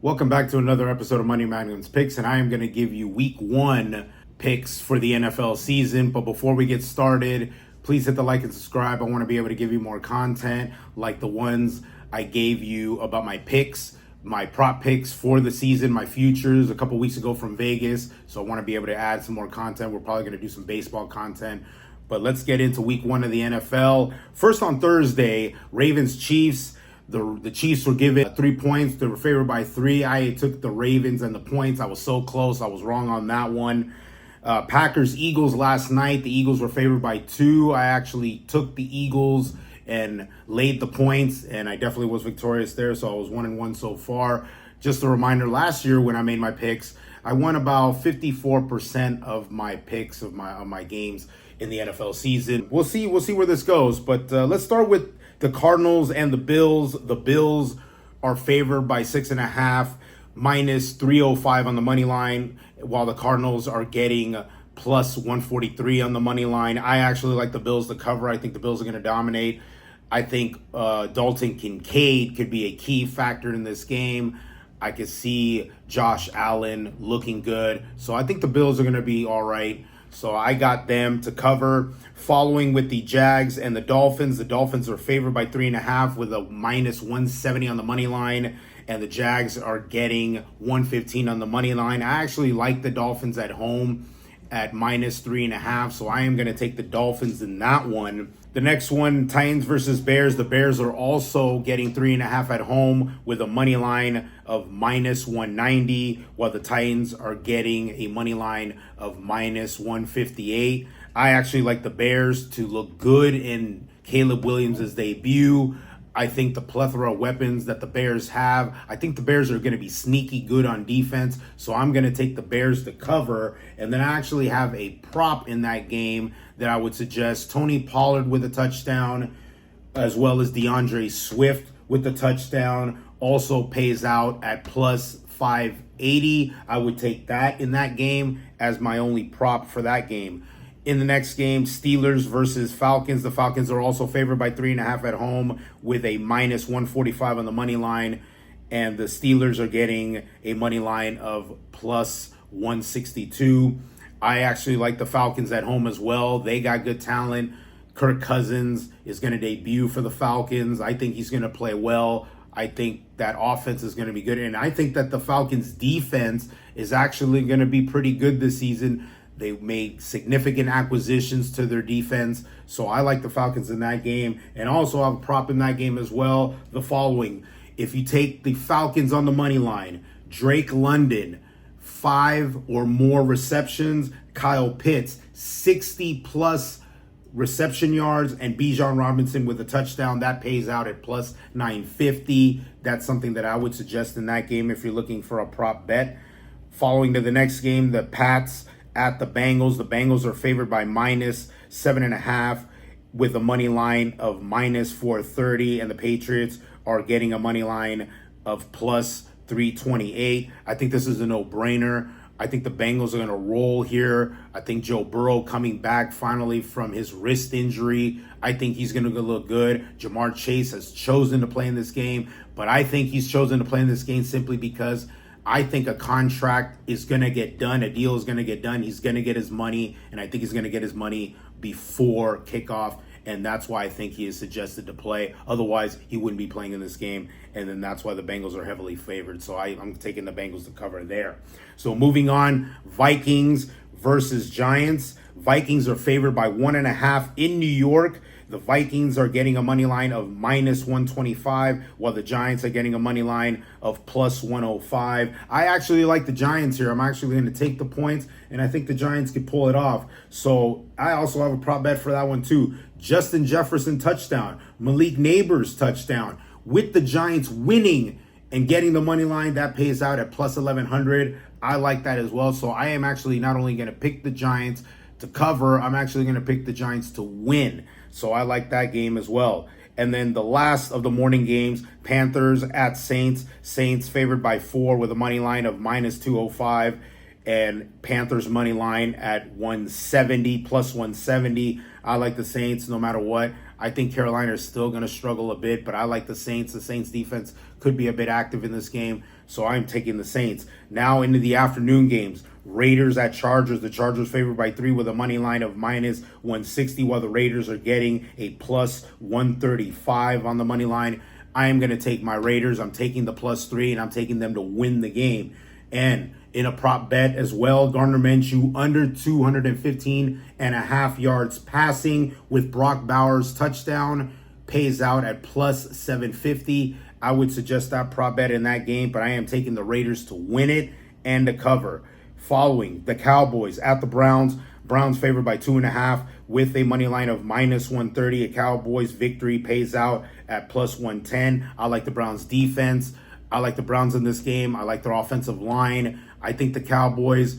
Welcome back to another episode of Money Magnum's Picks, and I am going to give you Week 1 picks for the NFL season. But before we get started, please hit the like and subscribe. I want to be able to give you more content like the ones I gave you about my picks, my prop picks for the season, my futures a couple weeks ago from Vegas. So I want to be able to add some more content. We're probably going to do some baseball content. But let's get into Week 1 of the NFL. First on Thursday, Ravens-Chiefs. The Chiefs were given 3 points. They were favored by 3. I took the Ravens and the points. I was so close. I was wrong on that one. Packers-Eagles last night. The Eagles were favored by 2. I actually took the Eagles and laid the points, and I definitely was victorious there. So I was 1-1 so far. Just a reminder, last year when I made my picks, I won about 54% of my picks of my games in the NFL season. We'll see where this goes. But let's start with the Cardinals and the Bills. The Bills are favored by 6.5, minus 305 on the money line, while the Cardinals are getting plus 143 on the money line. I actually like the Bills to cover. I think the Bills are going to dominate. I think Dalton Kincaid could be a key factor in this game. I could see Josh Allen looking good. So I think the Bills are going to be all right. So I got them to cover. Following with the Jags and the Dolphins. The Dolphins are favored by 3.5 with a minus 170 on the money line. And the Jags are getting 115 on the money line. I actually like the Dolphins at home at minus 3.5. So I am going to take the Dolphins in that one. The next one, Titans versus Bears. The Bears are also getting 3.5 at home with a money line of minus 190, while the Titans are getting a money line of minus 158. I actually like the Bears to look good in Caleb Williams' debut. I think the plethora of weapons that the Bears have, I think the Bears are going to be sneaky good on defense. So I'm going to take the Bears to cover. And then I actually have a prop in that game that I would suggest. Tony Pollard with a touchdown, as well as DeAndre Swift with the touchdown, also pays out at plus 580. I would take that in that game as my only prop for that game. In the next game, Steelers versus Falcons. The Falcons are also favored by 3.5 at home with a minus 145 on the money line. And the Steelers are getting a money line of plus 162. I actually like the Falcons at home as well. They got good talent. Kirk Cousins is going to debut for the Falcons. I think he's going to play well. I think that offense is going to be good. And I think that the Falcons defense is actually going to be pretty good this season. They made significant acquisitions to their defense. So I like the Falcons in that game. And also I have a prop in that game as well. The following. If you take the Falcons on the money line, Drake London, 5 or more receptions. Kyle Pitts, 60 plus reception yards, and Bijan Robinson with a touchdown. That pays out at plus 950. That's something that I would suggest in that game if you're looking for a prop bet. Following to the next game, the Pats at the Bengals. The Bengals are favored by minus 7.5 with a money line of minus 430, and the Patriots are getting a money line of plus 328. I think this is a no-brainer. I think the Bengals are going to roll here. I think Joe Burrow coming back finally from his wrist injury. I think he's going to look good. Jamar Chase has chosen to play in this game, but I think he's chosen to play in this game simply because I think a contract is going to get done. A deal is going to get done. He's going to get his money, and I think he's going to get his money before kickoff, and that's why I think he is suggested to play. Otherwise, he wouldn't be playing in this game, and then that's why the Bengals are heavily favored. So I'm taking the Bengals to cover there. So moving on, Vikings versus Giants. Vikings are favored by 1.5 in New York. The Vikings are getting a money line of minus 125, while the Giants are getting a money line of plus 105. I actually like the Giants here. I'm actually going to take the points, and I think the Giants could pull it off. So I also have a prop bet for that one too. Justin Jefferson touchdown, Malik Neighbors touchdown, with the Giants winning and getting the money line. That pays out at plus 1100. I like that as well. So I am actually not only going to pick the Giants to cover, I'm actually going to pick the Giants to win. So I like that game as well. And then the last of the morning games, Panthers at Saints. Saints favored by 4 with a money line of minus 205. And Panthers money line at 170, plus 170. I like the Saints no matter what. I think Carolina is still going to struggle a bit, but I like the Saints. The Saints defense could be a bit active in this game. So I'm taking the Saints. Now into the afternoon games. Raiders at Chargers. The Chargers favored by 3 with a money line of minus 160, while the Raiders are getting a plus 135 on the money line. I am going to take my Raiders. I'm taking the plus 3, and I'm taking them to win the game. And in a prop bet as well, Gardner Minshew under 215 and a half yards passing with Brock Bowers touchdown pays out at plus 750. I would suggest that prop bet in that game, but I am taking the Raiders to win it and to cover. Following the Cowboys at the Browns. Browns favored by 2.5 with a money line of minus 130. A Cowboys victory pays out at plus 110. I like the Browns defense. I like the Browns in this game. I like their offensive line. I think the Cowboys,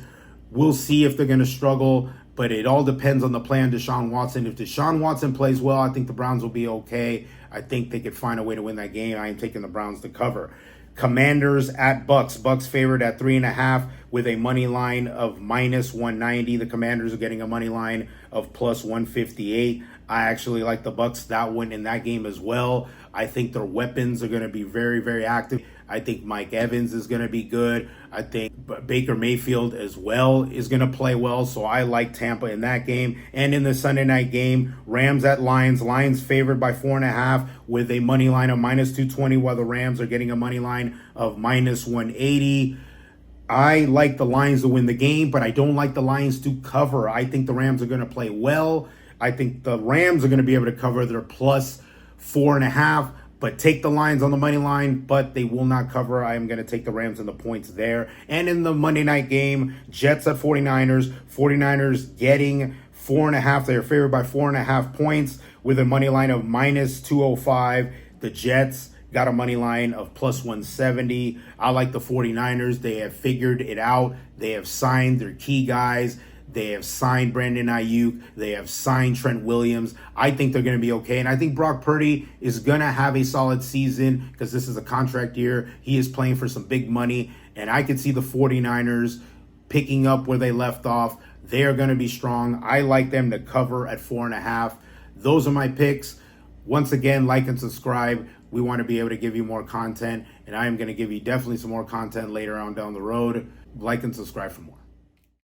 we'll see if they're going to struggle, but it all depends on the play on Deshaun Watson. If Deshaun Watson plays well, I think the Browns will be okay. I think they could find a way to win that game. I am taking the Browns to cover. Commanders at Bucks. Bucks favored at 3.5 with a money line of minus 190. The Commanders are getting a money line of plus 158. I actually like the Bucks that one in that game as well. I think their weapons are going to be very, very active. I think Mike Evans is going to be good. I think Baker Mayfield as well is going to play well. So I like Tampa in that game. And in the Sunday night game, Rams at Lions. Lions favored by 4.5 with a money line of minus 220, while the Rams are getting a money line of minus 180. I like the Lions to win the game, but I don't like the Lions to cover. I think the Rams are going to play well. I think the Rams are going to be able to cover their plus 4.5, but take the Lions on the money line, but they will not cover. I am going to take the Rams and the points there. And in the Monday night game, Jets at 49ers. 49ers getting 4.5. They are favored by 4.5 points with a money line of minus 205. The Jets got a money line of plus 170. I like the 49ers. They have figured it out. They have signed their key guys. They have signed Brandon Ayuk. They have signed Trent Williams. I think they're going to be okay. And I think Brock Purdy is going to have a solid season because this is a contract year. He is playing for some big money. And I can see the 49ers picking up where they left off. They are going to be strong. I like them to cover at 4.5. Those are my picks. Once again, like and subscribe. We want to be able to give you more content. And I am going to give you definitely some more content later on down the road. Like and subscribe for more.